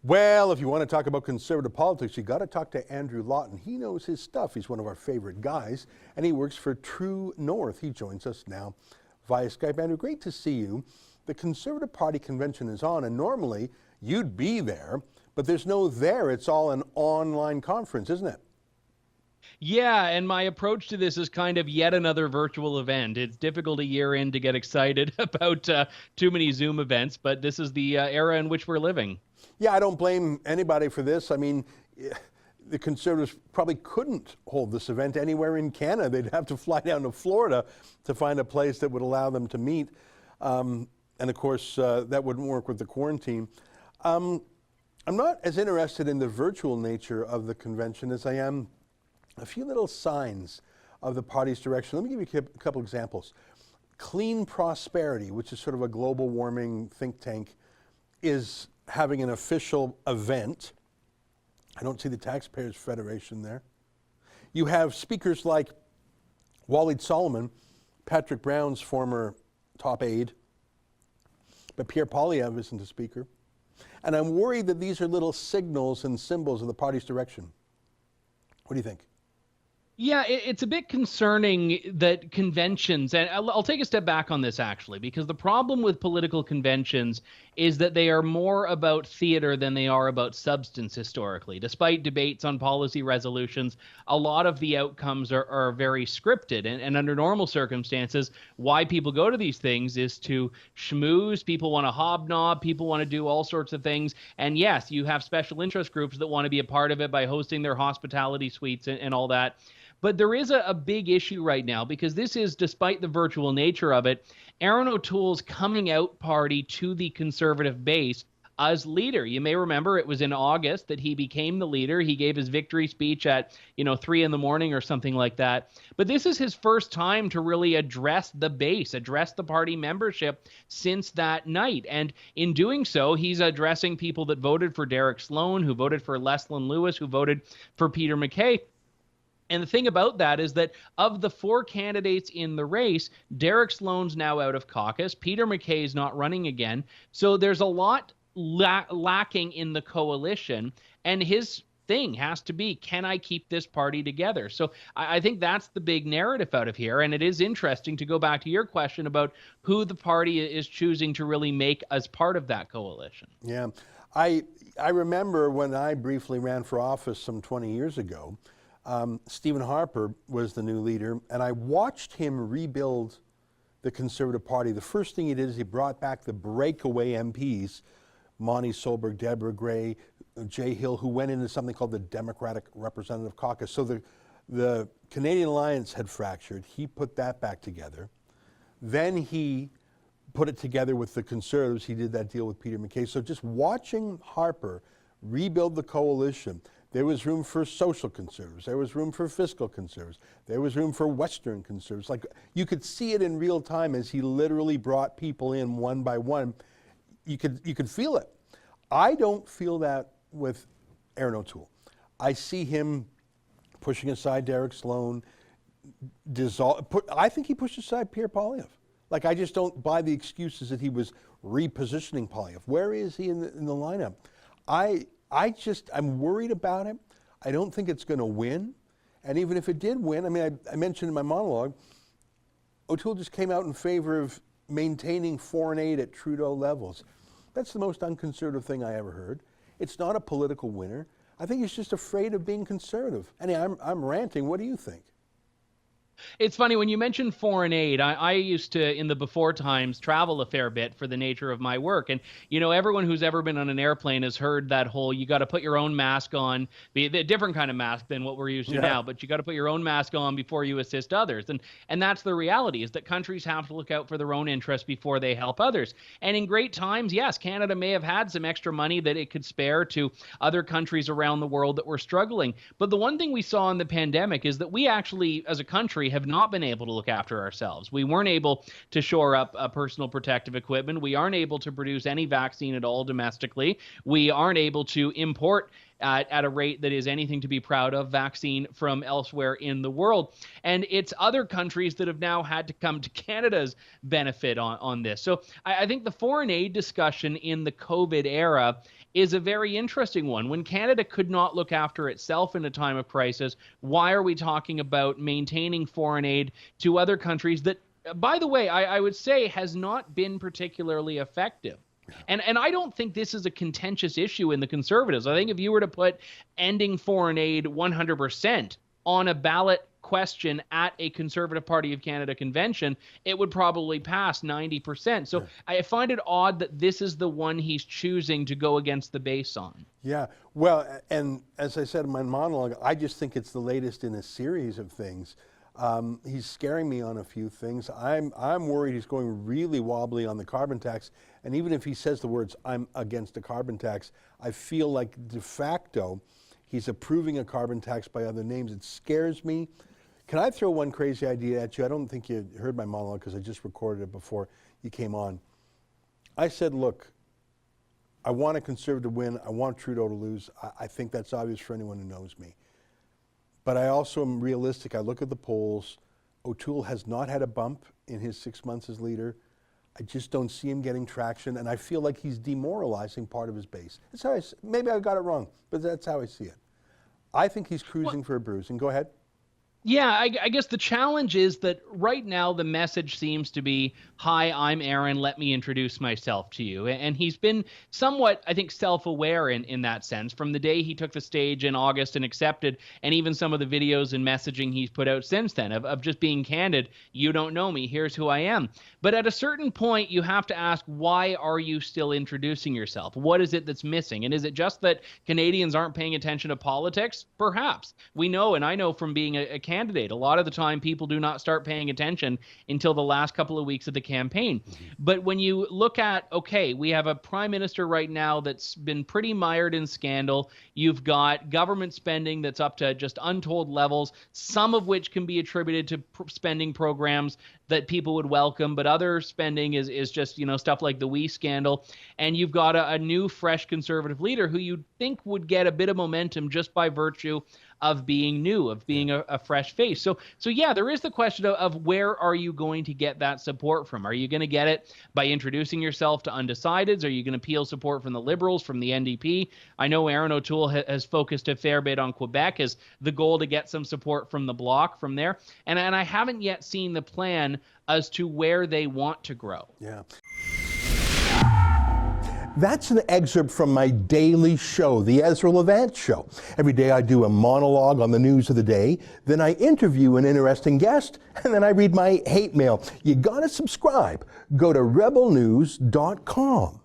Well, if you want to talk about conservative politics, you got to talk to Andrew Lawton. He knows his stuff. He's one of our favorite guys, and he works for True North. He joins us now via Skype. Andrew, great to see you. The Conservative Party convention is on, and normally you'd be there, but there's no there. It's all an online conference, isn't it? Yeah, and my approach to this is kind of yet another virtual event. It's difficult a year in to get excited about too many Zoom events, but this is the era in which we're living. Yeah, I don't blame anybody for this. I mean, the Conservatives probably couldn't hold this event anywhere in Canada. They'd have to fly down to Florida to find a place that would allow them to meet. And of course, that wouldn't work with the quarantine. I'm not as interested in the virtual nature of the convention as I am a few little signs of the party's direction. Let me give you a couple examples. Clean Prosperity, which is sort of a global warming think tank, is having an official event. I don't see the Taxpayers Federation there. You have speakers like Waleed Solomon, Patrick Brown's former top aide, but Pierre Poilievre isn't a speaker. And I'm worried that these are little signals and symbols of the party's direction. What do you think? Yeah, it's a bit concerning that conventions, and I'll take a step back on this actually, because the problem with political conventions is that they are more about theater than they are about substance historically. Despite debates on policy resolutions, a lot of the outcomes are very scripted. And under normal circumstances, why people go to these things is to schmooze. People want to hobnob. People want to do all sorts of things. And yes, you have special interest groups that want to be a part of it by hosting their hospitality suites and all that. But there is a big issue right now because this is, despite the virtual nature of it, Erin O'Toole's coming out party to the conservative base as leader. You may remember it was in August that he became the leader. He gave his victory speech at, 3 a.m. or something like that. But this is his first time to really address the base, address the party membership since that night. And in doing so, he's addressing people that voted for Derek Sloan, who voted for Leslyn Lewis, who voted for Peter MacKay. And the thing about that is that of the four candidates in the race, Derek Sloan's now out of caucus. Peter MacKay's not running again. So there's a lot lacking in the coalition. And his thing has to be, can I keep this party together? So I think that's the big narrative out of here. And it is interesting to go back to your question about who the party is choosing to really make as part of that coalition. Yeah, I remember when I briefly ran for office some 20 years ago, Stephen Harper was the new leader, and I watched him rebuild the Conservative Party. The first thing he did is he brought back the breakaway MPs, Monty Solberg, Deborah Gray, Jay Hill, who went into something called the Democratic Representative Caucus. So the Canadian Alliance had fractured. He put that back together. Then he put it together with the Conservatives. He did that deal with Peter MacKay. So just watching Harper rebuild the coalition, there was room for social conservatives. There was room for fiscal conservatives. There was room for Western conservatives. Like, you could see it in real time as he literally brought people in one by one. You could feel it. I don't feel that with Erin O'Toole. I see him pushing aside Derek Sloan. I think he pushed aside Pierre Poilievre. Like, I just don't buy the excuses that he was repositioning Poilievre. Where is he in the lineup? I'm worried about it. I don't think it's going to win. And even if it did win, I mean, I mentioned in my monologue, O'Toole just came out in favor of maintaining foreign aid at Trudeau levels. That's the most unconservative thing I ever heard. It's not a political winner. I think he's just afraid of being conservative. Anyway, I'm ranting. What do you think? It's funny, when you mentioned foreign aid, I used to, in the before times, travel a fair bit for the nature of my work. And, everyone who's ever been on an airplane has heard that whole, you got to put your own mask on, be a different kind of mask than what we're used to now, but you got to put your own mask on before you assist others. And that's the reality, is that countries have to look out for their own interests before they help others. And in great times, yes, Canada may have had some extra money that it could spare to other countries around the world that were struggling. But the one thing we saw in the pandemic is that we actually, as a country, have not been able to look after ourselves. We weren't able to shore up personal protective equipment. We aren't able to produce any vaccine at all domestically. We aren't able to import at a rate that is anything to be proud of, vaccine from elsewhere in the world. And it's other countries that have now had to come to Canada's benefit on this. So I think the foreign aid discussion in the COVID era is a very interesting one. When Canada could not look after itself in a time of crisis, why are we talking about maintaining foreign aid to other countries that, by the way, I would say has not been particularly effective? And I don't think this is a contentious issue in the Conservatives. I think if you were to put ending foreign aid 100% on a ballot question at a Conservative Party of Canada convention, it would probably pass 90%. So I find it odd that this is the one he's choosing to go against the base on. Yeah, well, and as I said in my monologue, I just think it's the latest in a series of things. He's scaring me on a few things. I'm worried he's going really wobbly on the carbon tax. And even if he says the words, I'm against a carbon tax, I feel like de facto he's approving a carbon tax by other names. It scares me. Can I throw one crazy idea at you? I don't think you heard my monologue because I just recorded it before you came on. I said, look, I want a Conservative win. I want Trudeau to lose. I think that's obvious for anyone who knows me. But I also am realistic. I look at the polls. O'Toole has not had a bump in his 6 months as leader. I just don't see him getting traction, and I feel like he's demoralizing part of his base. That's how maybe I got it wrong, but that's how I see it. I think he's cruising for a bruising. Go ahead. Yeah, I guess the challenge is that right now the message seems to be, hi, I'm Erin, let me introduce myself to you. And he's been somewhat, I think, self-aware in that sense from the day he took the stage in August and accepted, and even some of the videos and messaging he's put out since then of just being candid. You don't know me, here's who I am. But at a certain point, you have to ask, why are you still introducing yourself? What is it that's missing? And is it just that Canadians aren't paying attention to politics? Perhaps. We know, and I know from being a candidate, a lot of the time people do not start paying attention until the last couple of weeks of the campaign. But when you look at, okay, we have a prime minister right now that's been pretty mired in scandal. You've got government spending that's up to just untold levels, some of which can be attributed to spending programs that people would welcome, but other spending is just, stuff like the WE scandal. And you've got a new, fresh Conservative leader who you'd think would get a bit of momentum just by virtue of being new, of being a fresh face. So yeah, there is the question of where are you going to get that support from? Are you going to get it by introducing yourself to undecideds? Are you going to appeal support from the Liberals, from the NDP? I know Erin O'Toole has focused a fair bit on Quebec as the goal to get some support from the Bloc from there. And I haven't yet seen the plan as to where they want to grow. Yeah. That's an excerpt from my daily show, The Ezra Levant Show. Every day I do a monologue on the news of the day, then I interview an interesting guest, and then I read my hate mail. You gotta subscribe. Go to rebelnews.com.